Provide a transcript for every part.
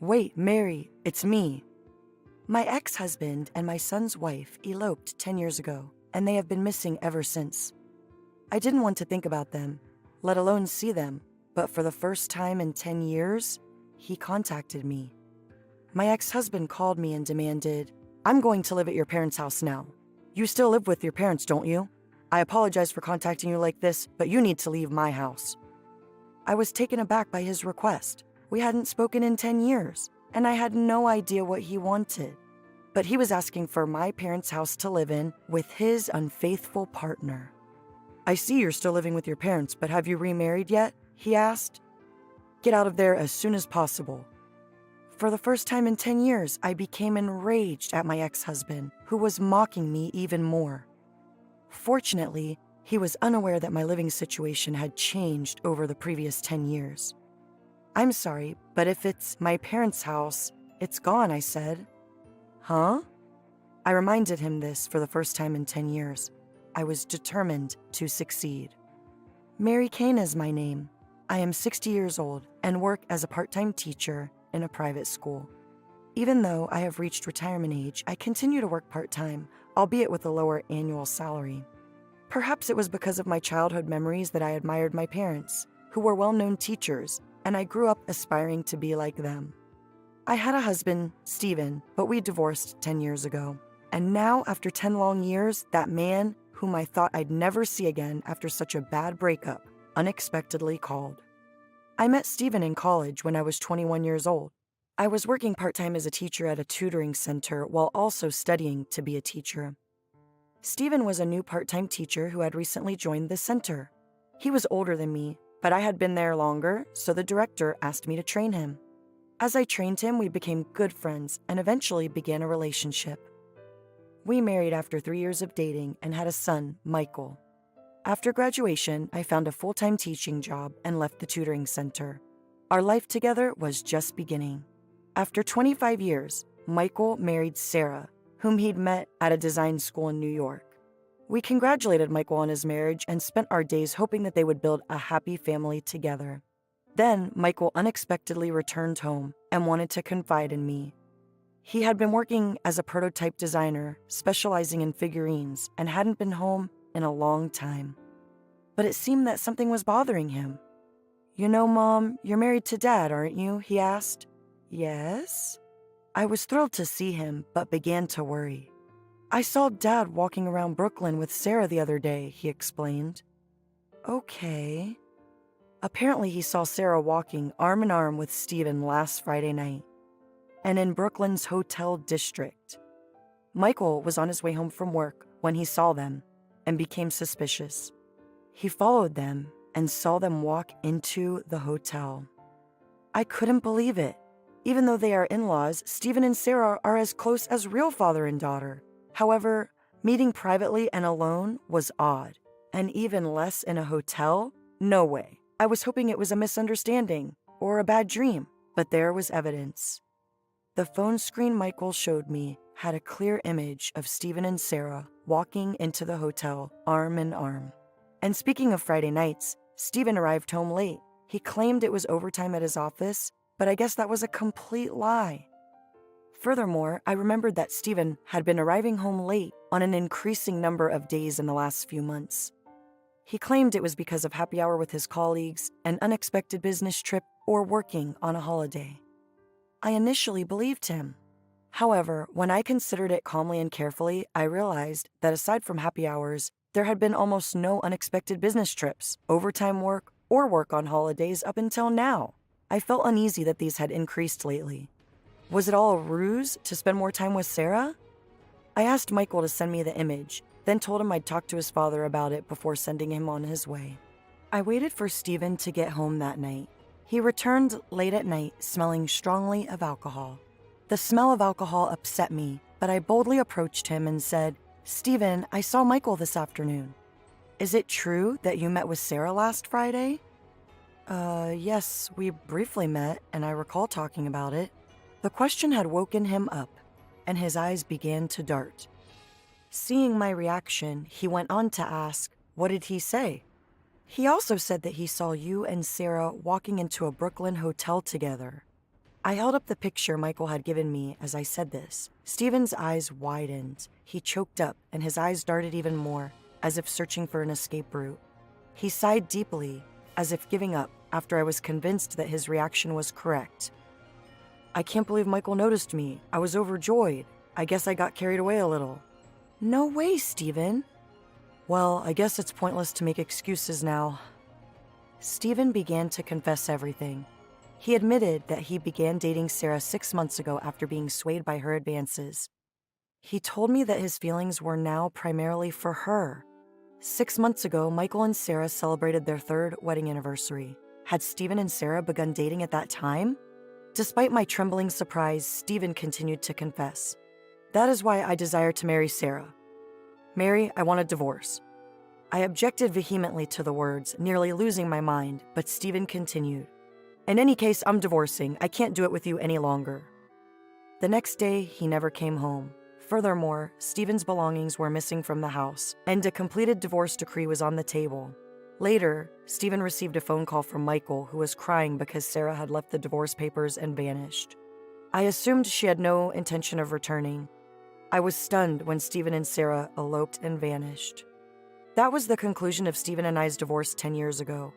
Wait, Mary, it's me. My ex-husband and my son's wife eloped 10 years ago, and they have been missing ever since. I didn't want to think about them, let alone see them, but for the first time in 10 years, he contacted me. My ex-husband called me and demanded, "I'm going to live at your parents' house now. You still live with your parents, don't you? I apologize for contacting you like this, but you need to leave my house." I was taken aback by his request. We hadn't spoken in 10 years, and I had no idea what he wanted. But he was asking for my parents' house to live in with his unfaithful partner. "I see you're still living with your parents, but have you remarried yet?" he asked. "Get out of there as soon as possible." For the first time in 10 years, I became enraged at my ex-husband, who was mocking me even more. Fortunately, he was unaware that my living situation had changed over the previous 10 years. "I'm sorry, but if it's my parents' house, it's gone," I said. "Huh?" I reminded him this for the first time in 10 years. I was determined to succeed. Mary Kane is my name. I am 60 years old and work as a part-time teacher in a private school. Even though I have reached retirement age, I continue to work part-time, albeit with a lower annual salary. Perhaps it was because of my childhood memories that I admired my parents, who were well-known teachers, and I grew up aspiring to be like them. I had a husband, Stephen, but we divorced 10 years ago. And now, after 10 long years, that man, whom I thought I'd never see again after such a bad breakup, unexpectedly called. I met Stephen in college when I was 21 years old. I was working part-time as a teacher at a tutoring center while also studying to be a teacher. Stephen was a new part-time teacher who had recently joined the center. He was older than me, but I had been there longer, so the director asked me to train him. As I trained him, we became good friends and eventually began a relationship. We married after 3 years of dating and had a son, Michael. After graduation, I found a full-time teaching job and left the tutoring center. Our life together was just beginning. After 25 years, Michael married Sarah, whom he'd met at a design school in New York. We congratulated Michael on his marriage and spent our days hoping that they would build a happy family together. Then, Michael unexpectedly returned home and wanted to confide in me. He had been working as a prototype designer, specializing in figurines, and hadn't been home in a long time. But it seemed that something was bothering him. "You know, Mom, you're married to Dad, aren't you?" he asked. "Yes." I was thrilled to see him, but began to worry. "I saw Dad walking around Brooklyn with Sarah the other day," he explained. "Okay." Apparently, he saw Sarah walking arm in arm with Stephen last Friday night, and in Brooklyn's hotel district. Michael was on his way home from work when he saw them and became suspicious. He followed them and saw them walk into the hotel. I couldn't believe it. Even though they are in-laws, Stephen and Sarah are as close as real father and daughter. However, meeting privately and alone was odd, and even less in a hotel? No way. I was hoping it was a misunderstanding or a bad dream, but there was evidence. The phone screen Michael showed me had a clear image of Stephen and Sarah walking into the hotel arm in arm. And speaking of Friday nights, Stephen arrived home late. He claimed it was overtime at his office, but I guess that was a complete lie. Furthermore, I remembered that Stephen had been arriving home late on an increasing number of days in the last few months. He claimed it was because of happy hour with his colleagues, an unexpected business trip, or working on a holiday. I initially believed him. However, when I considered it calmly and carefully, I realized that aside from happy hours, there had been almost no unexpected business trips, overtime work, or work on holidays up until now. I felt uneasy that these had increased lately. Was it all a ruse to spend more time with Sarah? I asked Michael to send me the image, then told him I'd talk to his father about it before sending him on his way. I waited for Stephen to get home that night. He returned late at night, smelling strongly of alcohol. The smell of alcohol upset me, but I boldly approached him and said, "Stephen, I saw Michael this afternoon. Is it true that you met with Sarah last Friday?" Yes, we briefly met, and I recall talking about it." The question had woken him up, and his eyes began to dart. Seeing my reaction, he went on to ask, "What did he say?" "He also said that he saw you and Sarah walking into a Brooklyn hotel together." I held up the picture Michael had given me as I said this. Stephen's eyes widened. He choked up, and his eyes darted even more, as if searching for an escape route. He sighed deeply, as if giving up, after I was convinced that his reaction was correct. I can't believe Michael noticed me. I was overjoyed. I guess I got carried away a little. No way, Stephen. Well, I guess it's pointless to make excuses now. Stephen began to confess everything. He admitted that he began dating Sarah 6 months ago after being swayed by her advances. He told me that his feelings were now primarily for her. 6 months ago, Michael and Sarah celebrated their 3rd wedding anniversary. Had Stephen and Sarah begun dating at that time? Despite my trembling surprise, Stephen continued to confess. That is why I desire to marry Sarah. Mary, I want a divorce. I objected vehemently to the words, nearly losing my mind, but Stephen continued. In any case, I'm divorcing. I can't do it with you any longer. The next day, he never came home. Furthermore, Stephen's belongings were missing from the house, and a completed divorce decree was on the table. Later, Stephen received a phone call from Michael, who was crying because Sarah had left the divorce papers and vanished. I assumed she had no intention of returning. I was stunned when Stephen and Sarah eloped and vanished. That was the conclusion of Stephen and I's divorce 10 years ago.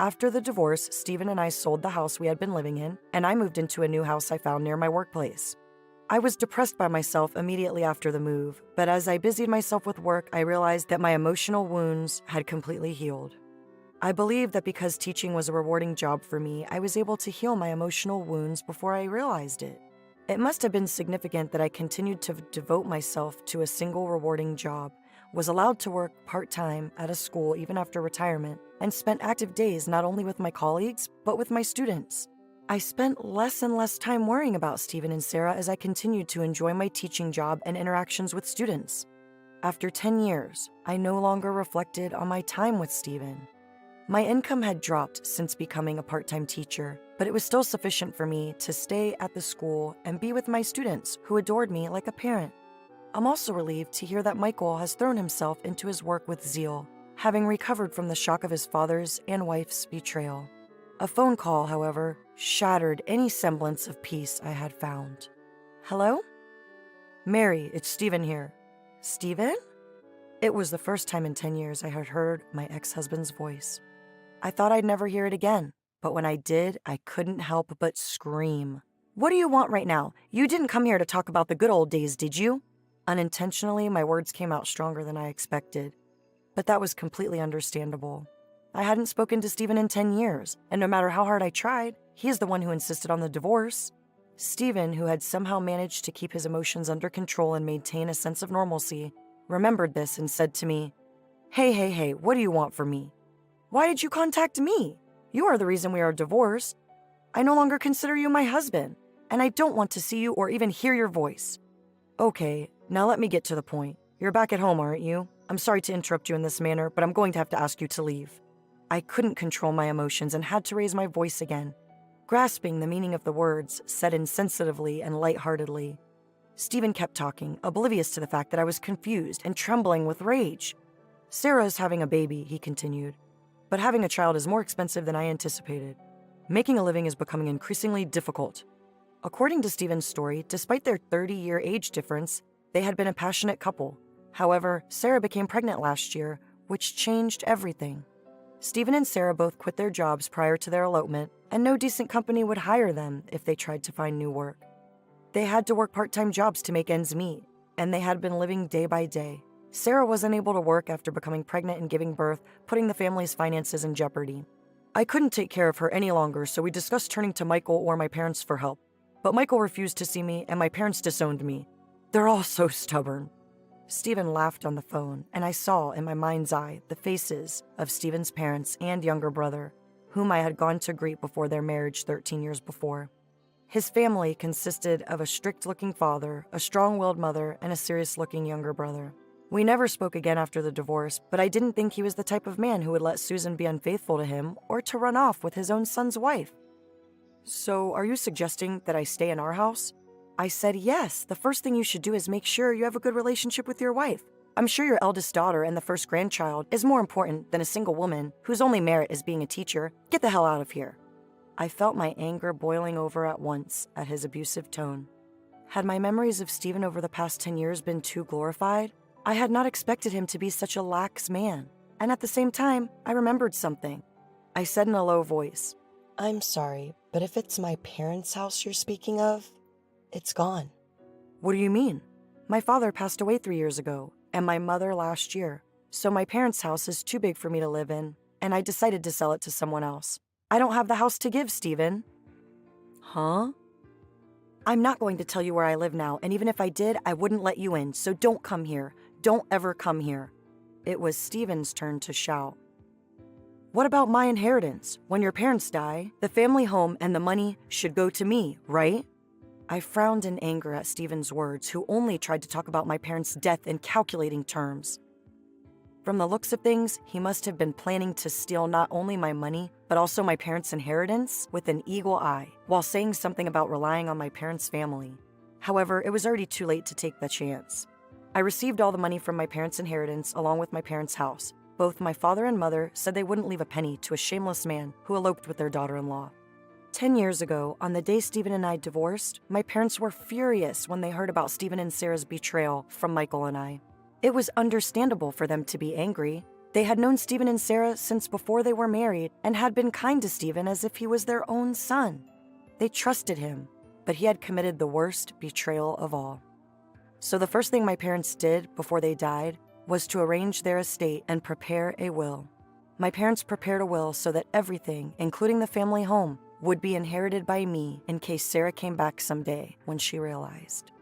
After the divorce, Stephen and I sold the house we had been living in, and I moved into a new house I found near my workplace. I was depressed by myself immediately after the move, but as I busied myself with work, I realized that my emotional wounds had completely healed. I believe that because teaching was a rewarding job for me, I was able to heal my emotional wounds before I realized it. It must have been significant that I continued to devote myself to a single rewarding job, was allowed to work part-time at a school even after retirement, and spent active days not only with my colleagues, but with my students. I spent less and less time worrying about Stephen and Sarah as I continued to enjoy my teaching job and interactions with students. After 10 years, I no longer reflected on my time with Stephen. My income had dropped since becoming a part-time teacher, but it was still sufficient for me to stay at the school and be with my students who adored me like a parent. I'm also relieved to hear that Michael has thrown himself into his work with zeal, having recovered from the shock of his father's and wife's betrayal. A phone call, however, shattered any semblance of peace I had found. Hello? Mary, it's Stephen here. Stephen? It was the first time in 10 years I had heard my ex-husband's voice. I thought I'd never hear it again, but when I did, I couldn't help but scream. What do you want right now? You didn't come here to talk about the good old days, did you? Unintentionally, my words came out stronger than I expected, but that was completely understandable. I hadn't spoken to Stephen in 10 years, and no matter how hard I tried, he is the one who insisted on the divorce. Stephen, who had somehow managed to keep his emotions under control and maintain a sense of normalcy, remembered this and said to me, Hey, what do you want from me? Why did you contact me? You are the reason we are divorced. I no longer consider you my husband, and I don't want to see you or even hear your voice. Okay, now let me get to the point. You're back at home, aren't you? I'm sorry to interrupt you in this manner, but I'm going to have to ask you to leave. I couldn't control my emotions and had to raise my voice again, grasping the meaning of the words, said insensitively and lightheartedly. Stephen kept talking, oblivious to the fact that I was confused and trembling with rage. Sarah's having a baby, he continued, but having a child is more expensive than I anticipated. Making a living is becoming increasingly difficult. According to Stephen's story, despite their 30-year age difference, they had been a passionate couple. However, Sarah became pregnant last year, which changed everything. Stephen and Sarah both quit their jobs prior to their elopement, and no decent company would hire them if they tried to find new work. They had to work part-time jobs to make ends meet, and they had been living day by day. Sarah wasn't able to work after becoming pregnant and giving birth, putting the family's finances in jeopardy. I couldn't take care of her any longer, so we discussed turning to Michael or my parents for help. But Michael refused to see me, and my parents disowned me. They're all so stubborn. Stephen laughed on the phone, and I saw in my mind's eye the faces of Stephen's parents and younger brother, whom I had gone to greet before their marriage 13 years before. His family consisted of a strict-looking father, a strong-willed mother, and a serious-looking younger brother. We never spoke again after the divorce, but I didn't think he was the type of man who would let Susan be unfaithful to him or to run off with his own son's wife. So, are you suggesting that I stay in our house? I said yes. The first thing you should do is make sure you have a good relationship with your wife. I'm sure your eldest daughter and the first grandchild is more important than a single woman whose only merit is being a teacher. Get the hell out of here. I felt my anger boiling over at once at his abusive tone. Had my memories of Stephen over the past 10 years been too glorified? I had not expected him to be such a lax man. And at the same time, I remembered something. I said in a low voice, "I'm sorry, but if it's my parents' house you're speaking of, it's gone." "What do you mean?" "My father passed away 3 years ago, and my mother last year. So my parents' house is too big for me to live in, and I decided to sell it to someone else. I don't have the house to give, Stephen." "Huh?" "I'm not going to tell you where I live now, and even if I did, I wouldn't let you in, so don't come here. Don't ever come here." It was Stephen's turn to shout. "What about my inheritance? When your parents die, the family home and the money should go to me, right?" I frowned in anger at Stephen's words, who only tried to talk about my parents' death in calculating terms. From the looks of things, he must have been planning to steal not only my money, but also my parents' inheritance with an eagle eye, while saying something about relying on my parents' family. However, it was already too late to take the chance. I received all the money from my parents' inheritance along with my parents' house. Both my father and mother said they wouldn't leave a penny to a shameless man who eloped with their daughter-in-law. 10 years ago, on the day Stephen and I divorced, my parents were furious when they heard about Stephen and Sarah's betrayal from Michael and I. It was understandable for them to be angry. They had known Stephen and Sarah since before they were married and had been kind to Stephen as if he was their own son. They trusted him, but he had committed the worst betrayal of all. So the first thing my parents did before they died was to arrange their estate and prepare a will. My parents prepared a will so that everything, including the family home, would be inherited by me in case Sarah came back someday when she realized.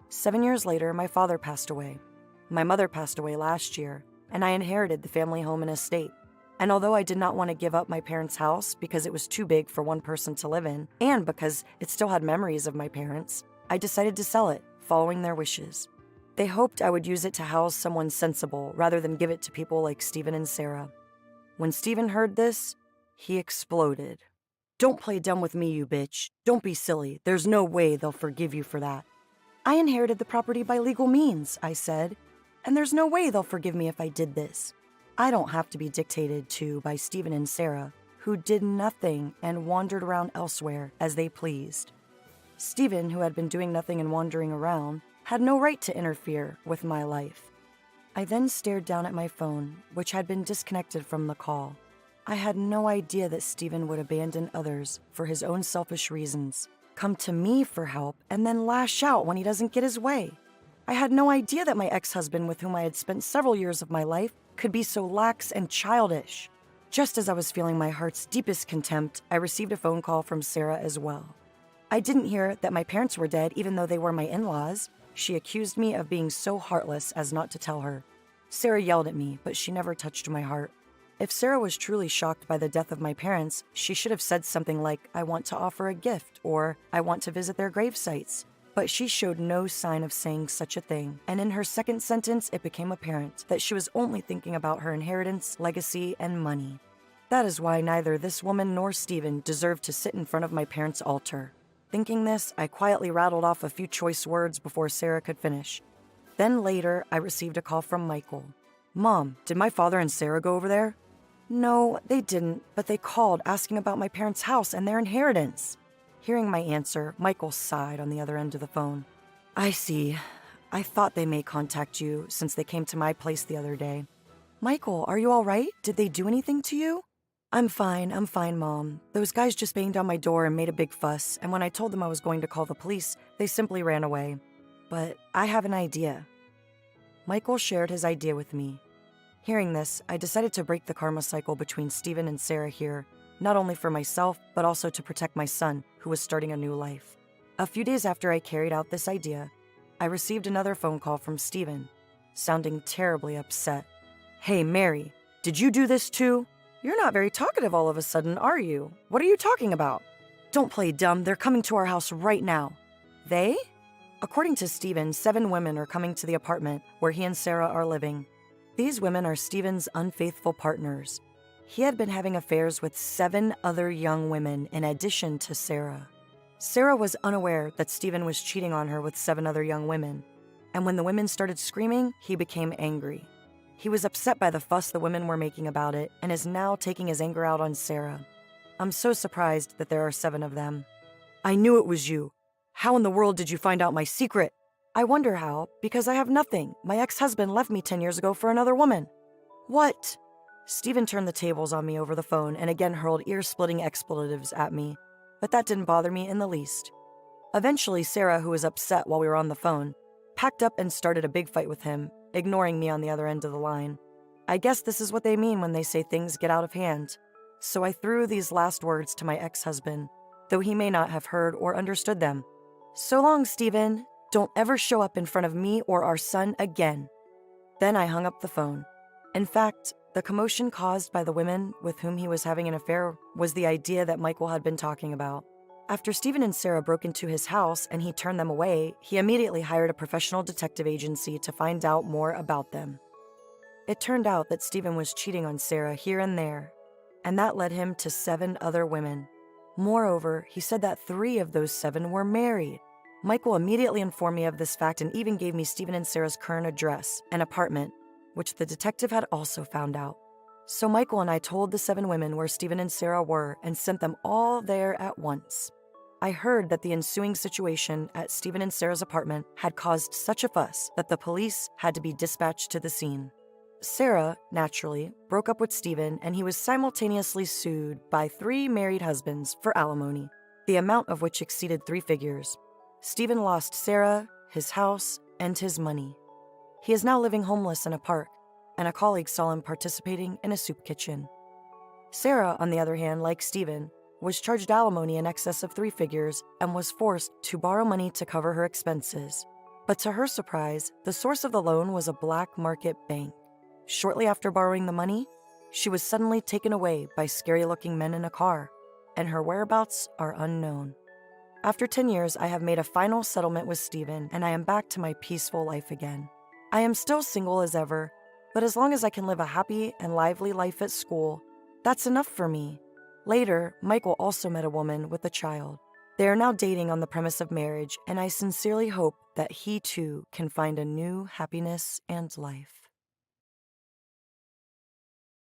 7 years later, my father passed away. My mother passed away last year, and I inherited the family home and estate. And although I did not want to give up my parents' house because it was too big for one person to live in, and because it still had memories of my parents, I decided to sell it, following their wishes. They hoped I would use it to house someone sensible rather than give it to people like Stephen and Sarah. When Stephen heard this, he exploded. "Don't play dumb with me, you bitch. Don't be silly. There's no way they'll forgive you for that." "I inherited the property by legal means," I said, "and there's no way they'll forgive me if I did this. I don't have to be dictated to by Stephen and Sarah, who did nothing and wandered around elsewhere as they pleased." Stephen, who had been doing nothing and wandering around, had no right to interfere with my life. I then stared down at my phone, which had been disconnected from the call. I had no idea that Stephen would abandon others for his own selfish reasons, come to me for help, and then lash out when he doesn't get his way. I had no idea that my ex-husband, with whom I had spent several years of my life, could be so lax and childish. Just as I was feeling my heart's deepest contempt, I received a phone call from Sarah as well. I didn't hear that my parents were dead even though they were my in-laws. She accused me of being so heartless as not to tell her. Sarah yelled at me, but she never touched my heart. If Sarah was truly shocked by the death of my parents, she should have said something like, "I want to offer a gift," or "I want to visit their grave sites." But she showed no sign of saying such a thing, and in her second sentence it became apparent that she was only thinking about her inheritance, legacy, and money. That is why neither this woman nor Stephen deserved to sit in front of my parents' altar. Thinking this, I quietly rattled off a few choice words before Sarah could finish. Then later, I received a call from Michael. "Mom, did my father and Sarah go over there?" "No, they didn't, but they called asking about my parents' house and their inheritance." Hearing my answer, Michael sighed on the other end of the phone. "I see. I thought they may contact you since they came to my place the other day." "Michael, are you all right? Did they do anything to you?" I'm fine, Mom. Those guys just banged on my door and made a big fuss, and when I told them I was going to call the police, they simply ran away. But I have an idea." Michael shared his idea with me. Hearing this, I decided to break the karma cycle between Stephen and Sarah here, not only for myself, but also to protect my son, who was starting a new life. A few days after I carried out this idea, I received another phone call from Stephen, sounding terribly upset. "Hey, Mary, did you do this too? You're not very talkative all of a sudden, are you? What are you talking about?" "Don't play dumb. They're coming to our house right now." "They?" According to Stephen, 7 women are coming to the apartment where he and Sarah are living. These women are Stephen's unfaithful partners. He had been having affairs with 7 other young women in addition to Sarah. Sarah was unaware that Stephen was cheating on her with 7 other young women, and when the women started screaming, he became angry. He was upset by the fuss the women were making about it and is now taking his anger out on Sarah. I'm so surprised that there are 7 of them. I knew it was you. How in the world did you find out my secret? I wonder how, because I have nothing. My ex-husband left me 10 years ago for another woman. What? Stephen turned the tables on me over the phone and again hurled ear-splitting expletives at me, but that didn't bother me in the least. Eventually, Sarah, who was upset while we were on the phone, packed up and started a big fight with him, ignoring me on the other end of the line. I guess this is what they mean when they say things get out of hand. So I threw these last words to my ex-husband, though he may not have heard or understood them. So long, Stephen. Don't ever show up in front of me or our son again. Then I hung up the phone. In fact, the commotion caused by the women with whom he was having an affair was the idea that Michael had been talking about. After Stephen and Sarah broke into his house and he turned them away, he immediately hired a professional detective agency to find out more about them. It turned out that Stephen was cheating on Sarah here and there, and that led him to 7 other women. Moreover, he said that 3 of those 7 were married. Michael immediately informed me of this fact and even gave me Stephen and Sarah's current address and apartment, which the detective had also found out. So Michael and I told the 7 women where Stephen and Sarah were and sent them all there at once. I heard that the ensuing situation at Stephen and Sarah's apartment had caused such a fuss that the police had to be dispatched to the scene. Sarah, naturally, broke up with Stephen, and he was simultaneously sued by 3 married husbands for alimony, the amount of which exceeded 3 figures. Stephen lost Sarah, his house, and his money. He is now living homeless in a park, and a colleague saw him participating in a soup kitchen. Sarah, on the other hand, like Stephen, was charged alimony in excess of 3 figures and was forced to borrow money to cover her expenses. But to her surprise, the source of the loan was a black market bank. Shortly after borrowing the money, she was suddenly taken away by scary-looking men in a car, and her whereabouts are unknown. After 10 years, I have made a final settlement with Stephen, and I am back to my peaceful life again. I am still single as ever, but as long as I can live a happy and lively life at school, that's enough for me. Later, Michael also met a woman with a child. They are now dating on the premise of marriage, and I sincerely hope that he too can find a new happiness and life.